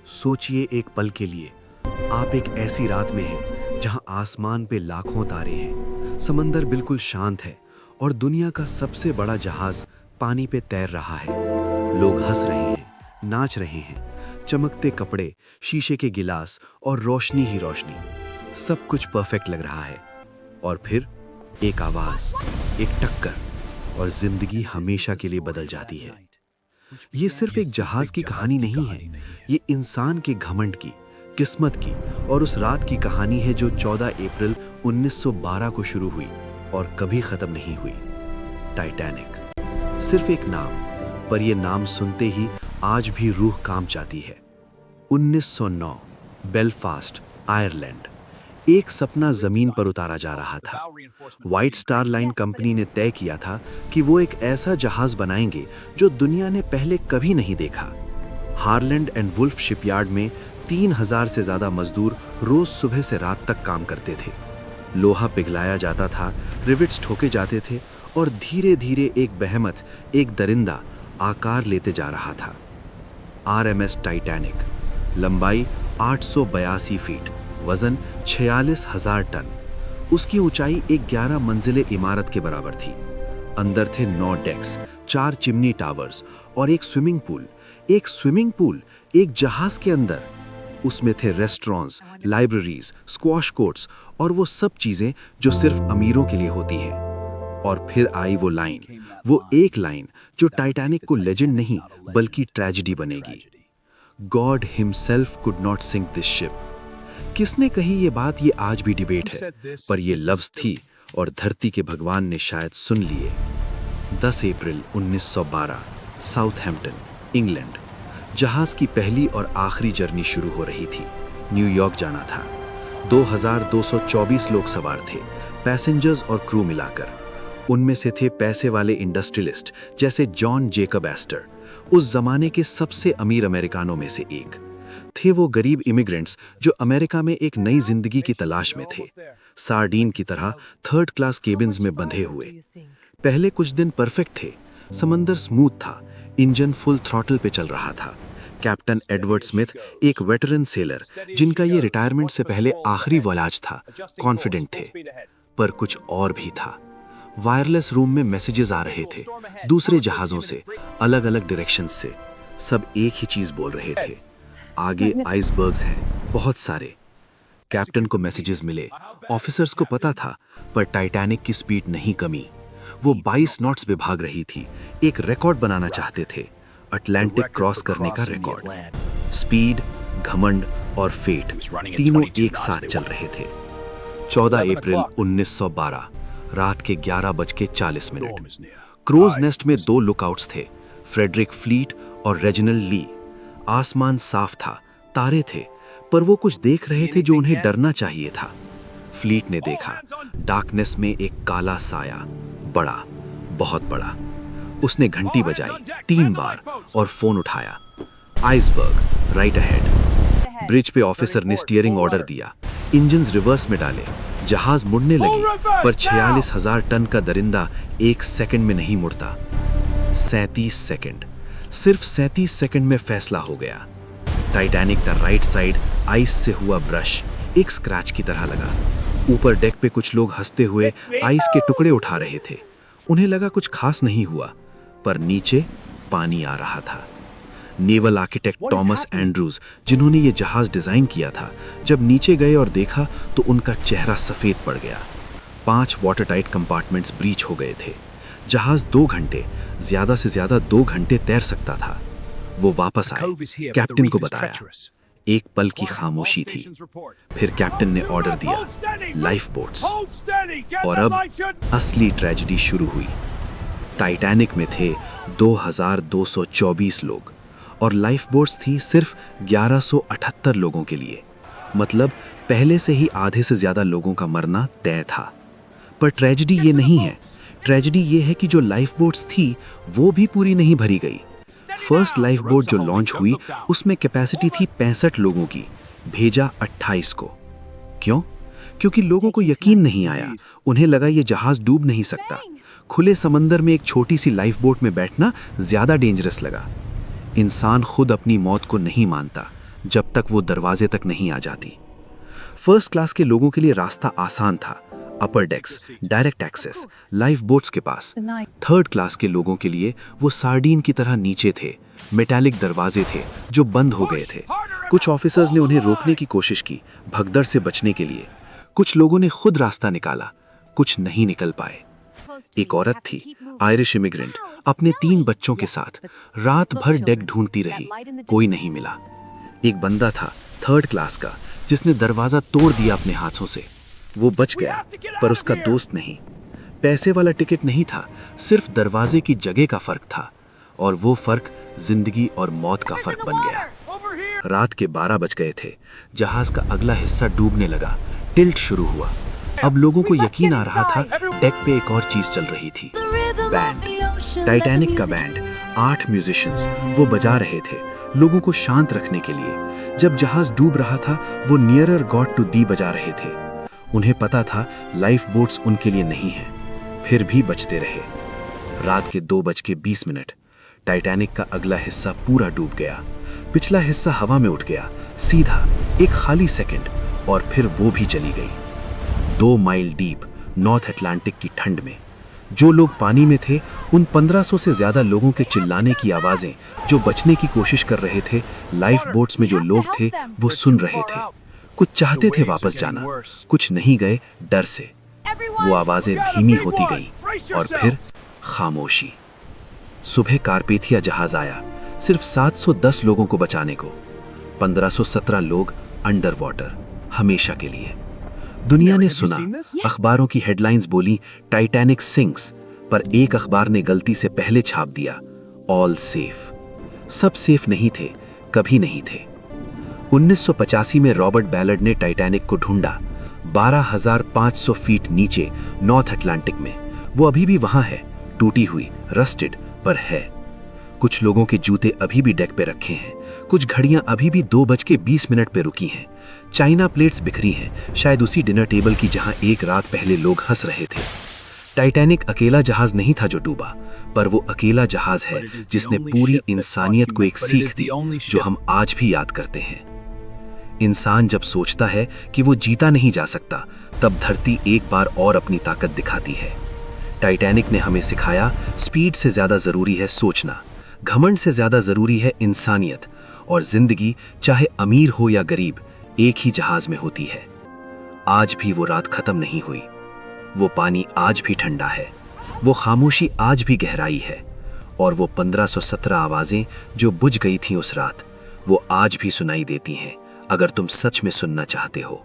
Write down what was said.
सोचिए एक पल के लिए, आप एक ऐसी रात में हैं जहां आसमान पे लाखों तारे हैं, समंदर बिल्कुल शांत है और दुनिया का सबसे बड़ा जहाज पानी पे तैर रहा है। लोग हंस रहे हैं, नाच रहे हैं, चमकते कपड़े, शीशे के गिलास और रोशनी ही रोशनी, सब कुछ परफेक्ट लग रहा है। और फिर एक आवाज, एक टक्कर और जिंदगी हमेशा के लिए बदल जाती है। ये सिर्फ एक जहाज की कहानी नहीं है, ये इंसान के घमंड की, किस्मत की और उस रात की कहानी है जो 14 अप्रैल 1912 को शुरू हुई और कभी खत्म नहीं हुई। टाइटैनिक सिर्फ एक नाम, पर यह नाम सुनते ही आज भी रूह कांप जाती है। 1909 बेलफास्ट, आयरलैंड। एक सपना जमीन पर उतारा जा रहा था। व्हाइट स्टार लाइन कंपनी ने तय किया था कि वो एक ऐसा जहाज बनाएंगे जो दुनिया ने पहले कभी नहीं देखा। हारलैंड एंड वुल्फ शिपयार्ड में 3000 से ज्यादा मजदूर रोज सुबह से रात तक काम करते थे। लोहा पिघलाया जाता था, रिविट्स ठोके जाते थे और धीरे धीरे एक बेहेमत, एक दरिंदा आकार लेते जा रहा था। RMS टाइटैनिक, लंबाई 882 फीट, वजन 46,000 टन। उसकी ऊंचाई एक 11 मंजिले इमारत के बराबर थी। अंदर थे 9 डेक्स, 4 चिमनी टावर्स और एक स्विमिंग पूल। एक स्विमिंग पूल एक जहाज के अंदर। उसमें थे रेस्टोरेंट्स, लाइब्रेरीज, स्क्वॉश कोर्ट्स और वो सब चीजें जो सिर्फ अमीरों के लिए होती हैं। और फिर आई वो लाइन, वो एक लाइन जो टाइटैनिक को लेजेंड नहीं बल्कि ट्रेजेडी बनेगी। God himself could not sink this ship. किसने कही ये बात, ये आज भी डिबेट है, पर ये लफ्ज थी और धरती के भगवान ने शायद सुन लिए। 10 अप्रैल 1912, साउथहैम्पटन, इंग्लैंड। जहाज की पहली और आखिरी जर्नी शुरू हो रही थी। न्यूयॉर्क जाना था। 2224 लोग सवार थे, पैसेंजर्स और क्रू मिलाकर। उनमें से थे पैसे वाले इंडस्ट्रियलिस्ट जैसे जॉन जेकब एस्टर, उस जमाने के सबसे अमीर अमेरिकानों में से एक। थे वो गरीब इमिग्रेंट्स जो अमेरिका में एक नई जिंदगी की तलाश में थे, सार्डीन की तरह थर्ड क्लास केबिन्स में बंधे हुए। पहले कुछ दिन परफेक्ट थे, समंदर स्मूथ था, इंजन फुल थ्रॉटल पे चल रहा था। कैप्टन एडवर्ड स्मिथ एक वेटरन सेलर जिनका ये रिटायरमेंट से पहले आखिरी वॉयाज था, कॉन्फिडेंट थे। पर कुछ और भी था। वायरलेस रूम में मैसेजेस आ रहे थे, दूसरे जहाजों से, अलग अलग डायरेक्शंस से। सब एक ही चीज बोल रहे थे, आगे आइसबर्ग्स हैं, बहुत सारे। कैप्टन को मैसेजेस मिले, ऑफिसर्स को पता था, पर टाइटैनिक की स्पीड नहीं कमी। वो 22 नॉट्स पे भाग रही थी। एक रिकॉर्ड बनाना चाहते थे, अटलांटिक क्रॉस करने का रिकॉर्ड। स्पीड, घमंड और फेट तीनों एक साथ चल रहे थे। 14 अप्रैल 1912, रात के 11:40। क्रोज नेस्ट में 2 लुकआउट्स थे, फ्रेडरिक फ्लीट और रेजिनल्ड ली। आसमान साफ था, तारे थे, पर वो कुछ देख रहे थे जो उन्हें डरना चाहिए था। फ्लीट ने देखा, डार्कनेस में एक काला साया, बड़ा, बहुत बड़ा। उसने घंटी बजाई 3 बार और फोन उठाया। Iceberg, right ahead. ब्रिज पे ऑफिसर ने स्टीयरिंग ऑर्डर दिया, इंजन्स रिवर्स में डाले, जहाज मुड़ने लगे, पर 46,000 टन का दरिंदा 1 सेकंड में नहीं मुड़ता। 37 सेकंड, सिर्फ 37 सेकंड में फैसला हो गया। टाइटैनिक का राइट साइड आइस से हुआ ब्रश एक स्क्रैच की तरह लगा। ऊपर डेक पे कुछ लोग हंसते हुए आइस के टुकड़े उठा रहे थे। उन्हें लगा कुछ खास नहीं हुआ, पर नीचे पानी आ रहा था। नेवल आर्किटेक्ट टॉमस एंड्रूज, जिन्होंने ये जहाज डिजाइन किया था, जब नीचे गए और देखा तो उनका चेहरा सफेद पड़ गया। 5 वाटरटाइट कंपार्टमेंट्स ब्रीच हो गए थे। जहाज 2 घंटे, ज्यादा से ज्यादा 2 घंटे तैर सकता था। वो वापस आए, कैप्टन को बताया। एक पल की खामोशी थी, फिर कैप्टन ने ऑर्डर दिया, लाइफ बोट्स। और अब असली ट्रेजेडी शुरू हुई। टाइटैनिक में थे 2224 लोग और लाइफ बोट्स थी सिर्फ 1178 लोगों के लिए। मतलब पहले से ही आधे से ज्यादा लोगों का मरना तय था। पर ट्रेजेडी ये नहीं है, ट्रेजेडी ये है कि जो लाइफ बोट्स थी वो भी पूरी नहीं भरी गई। फर्स्ट लाइफ बोट जो लॉन्च हुई उसमें कैपेसिटी थी 65 लोगों की, भेजा 28 को। क्यों? क्योंकि लोगों को यकीन नहीं आया, उन्हें लगा ये जहाज डूब नहीं सकता। खुले समंदर में एक छोटी सी लाइफ बोट में बैठना ज्यादा डेंजरस लगा। इंसान खुद अपनी मौत को नहीं मानता, जब तक वो दरवाजे तक नहीं आ जाती। फर्स्ट क्लास के लोगों के लिए रास्ता आसान था, अपर डेक्स, डायरेक्ट एक्सेस, लाइफ बोट्स के पास। थर्ड क्लास के लोगों के लिए वो सार्डीन की तरह नीचे थे, मेटालिक दरवाजे थे जो बंद हो गए थे। कुछ ऑफिसर्स ने उन्हें रोकने की कोशिश की, भगदड़ से बचने के लिए। कुछ लोगों ने खुद रास्ता निकाला, कुछ नहीं निकल पाए। एक औरत थी, आयरिश इमिग्रेंट, अपने 3 बच्चों के साथ रात भर डेक ढूंढती रही, कोई नहीं मिला। एक बंदा था, थर्ड क्लास का, जिसने दरवाजा तोड़ दिया अपने हाथों से। वो बच गया, पर उसका दोस्त नहीं। पैसे वाला टिकट नहीं था, सिर्फ दरवाजे की जगह का फर्क था, और वो फर्क जिंदगी और मौत का फर्क बन गया। रात के 12 बज गए थे। जहाज का अगला हिस्सा डूबने लगा, टिल्ट शुरू हुआ। अब लोगों को यकीन आ रहा था डेक पे एक और चीज चल रही थी, बैंड। टाइटैनिक का बैंड, 8 म्यूजिशियंस, वो बजा रहे थे लोगों को शांत रखने के लिए। जब जहाज डूब रहा था, वो नियरर गॉड टू दी बजा रहे थे। उन्हें पता था लाइफ बोट्स उनके लिए नहीं है, फिर भी बचते रहे। रात के 2:20, टाइटैनिक का अगला हिस्सा पूरा डूब गया। पिछला हिस्सा हवा में उठ गया, सीधा एक खाली सेकंड, और फिर वो भी चली गई। 2 माइल डीप नॉर्थ अटलांटिक की ठंड में जो लोग पानी में थे, उन 1500 से ज्यादा लोगों के चिल्लाने की आवाजें जो बचने की कोशिश कर रहे थे, लाइफ बोट्स में जो लोग थे वो सुन रहे थे। कुछ चाहते थे वापस जाना, कुछ नहीं गए डर से। वो आवाजें धीमी होती गईं और फिर खामोशी। सुबह कारपेथिया जहाज आया, सिर्फ 710 लोगों को बचाने को। 1517 लोग अंडर वाटर, हमेशा के लिए। दुनिया ने सुना, अखबारों की हेडलाइंस बोली टाइटैनिक सिंक्स, पर एक अखबार ने गलती से पहले छाप दिया ऑल सेफ। सब सेफ नहीं थे, कभी नहीं थे। 1985 में रॉबर्ट बैलर्ड ने टाइटैनिक को ढूंढा, 12,500 फीट नीचे नॉर्थ अटलांटिक में। वो अभी भी वहां है, टूटी हुई, रस्टेड, पर है। कुछ लोगों के जूते अभी भी डेक पे रखे हैं, कुछ घड़ियां अभी भी 2:20 पे रुकी हैं। चाइना प्लेट्स बिखरी हैं, शायद उसी डिनर टेबल की जहां एक रात पहले लोग हंस रहे थे। टाइटैनिक अकेला जहाज नहीं था जो डूबा, पर वो अकेला जहाज है जिसने पूरी इंसानियत को एक सीख दी जो हम आज भी याद करते हैं। इंसान जब सोचता है कि वो जीता नहीं जा सकता, तब धरती एक बार और अपनी ताकत दिखाती है। टाइटैनिक ने हमें सिखाया, स्पीड से ज्यादा जरूरी है सोचना, घमंड से ज्यादा जरूरी है इंसानियत, और जिंदगी चाहे अमीर हो या गरीब, एक ही जहाज में होती है। आज भी वो रात खत्म नहीं हुई, वो पानी आज भी ठंडा है, वो खामोशी आज भी गहराई है, और वो 1517 आवाजें जो बुझ गई थीं उस रात, वो आज भी सुनाई देती हैं, अगर तुम सच में सुनना चाहते हो।